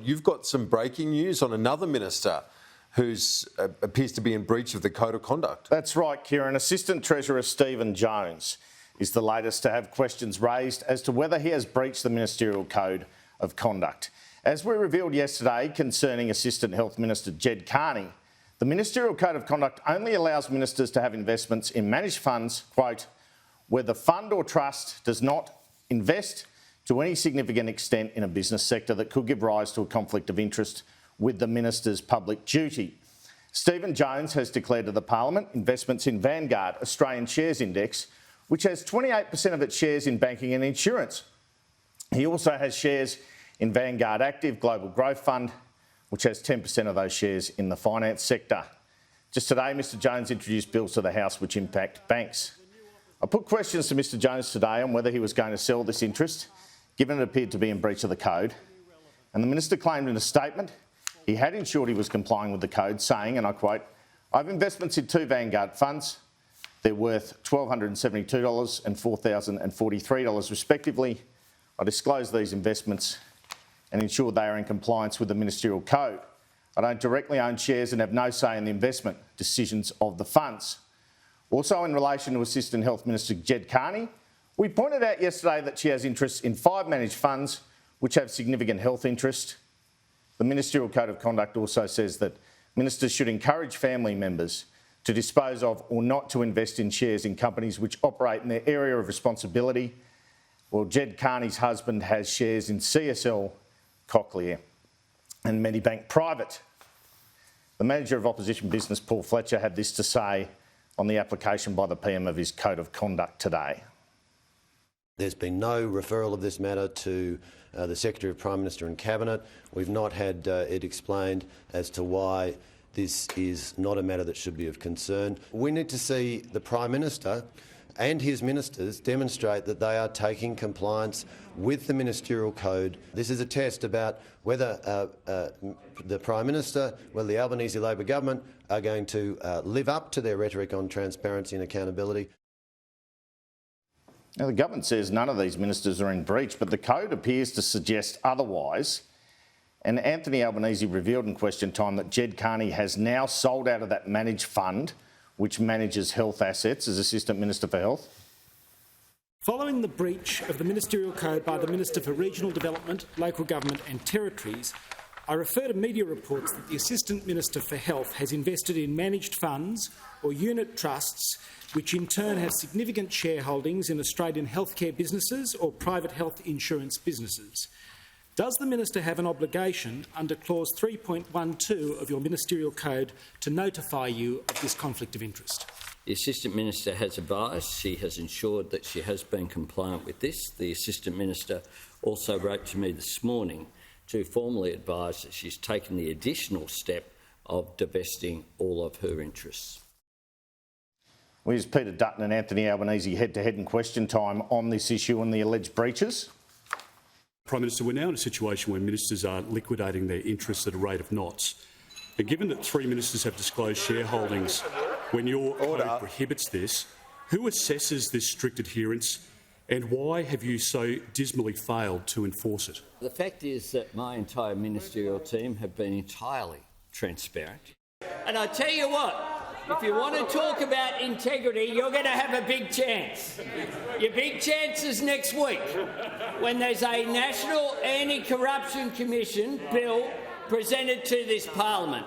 You've got some breaking news on another minister who appears to be in breach of the Code of Conduct. That's right, Kieran. Assistant Treasurer Stephen Jones is the latest to have questions raised as to whether he has breached the Ministerial Code of Conduct. As we revealed yesterday concerning Assistant Health Minister Jed Kearney, the Ministerial Code of Conduct only allows ministers to have investments in managed funds, quote, where the fund or trust does not invest to any significant extent in a business sector that could give rise to a conflict of interest with the minister's public duty. Stephen Jones has declared to the Parliament investments in Vanguard Australian Shares Index, which has 28% of its shares in banking and insurance. He also has shares in Vanguard Active Global Growth Fund, which has 10% of those shares in the finance sector. Just today, Mr Jones introduced bills to the House which impact banks. I put questions to Mr Jones today on whether he was going to sell this interest, given it appeared to be in breach of the code. And the minister claimed in a statement he had ensured he was complying with the code, saying, and I quote, "I have investments in 2 Vanguard funds. They're worth $1,272 and $4,043 respectively. I disclose these investments and ensure they are in compliance with the ministerial code. I don't directly own shares and have no say in the investment decisions of the funds." Also, in relation to Assistant Health Minister Jed Kearney, we pointed out yesterday that she has interests in 5 managed funds which have significant health interest. The Ministerial Code of Conduct also says that ministers should encourage family members to dispose of or not to invest in shares in companies which operate in their area of responsibility. Well, Jed Kearney's husband has shares in CSL, Cochlear and Medibank Private. The manager of opposition business, Paul Fletcher, had this to say on the application by the PM of his Code of Conduct today. There's been no referral of this matter to the Secretary of Prime Minister and Cabinet. We've not had it explained as to why this is not a matter that should be of concern. We need to see the Prime Minister and his ministers demonstrate that they are taking compliance with the ministerial code. This is a test about whether the Prime Minister, whether the Albanese Labor government are going to live up to their rhetoric on transparency and accountability. Now, the government says none of these ministers are in breach, but the code appears to suggest otherwise. And Anthony Albanese revealed in question time that Jed Kearney has now sold out of that managed fund, which manages health assets, as Assistant Minister for Health. Following the breach of the ministerial code by the Minister for Regional Development, Local Government and Territories, I refer to media reports that the Assistant Minister for Health has invested in managed funds or unit trusts which in turn have significant shareholdings in Australian healthcare businesses or private health insurance businesses. Does the Minister have an obligation under Clause 3.12 of your ministerial code to notify you of this conflict of interest? The Assistant Minister has advised she has ensured that she has been compliant with this. The Assistant Minister also wrote to me this morning to formally advise that she's taken the additional step of divesting all of her interests. Well, here's Peter Dutton and Anthony Albanese head-to-head in question time on this issue and the alleged breaches. Prime Minister, we're now in a situation where ministers are liquidating their interests at a rate of knots. And given that 3 ministers have disclosed shareholdings when your code prohibits this, who assesses this strict adherence and why have you so dismally failed to enforce it? The fact is that my entire ministerial team have been entirely transparent. And I tell you what, if you want to talk about integrity, you're going to have a big chance. Your big chance is next week, when there's a National Anti-Corruption Commission bill presented to this Parliament.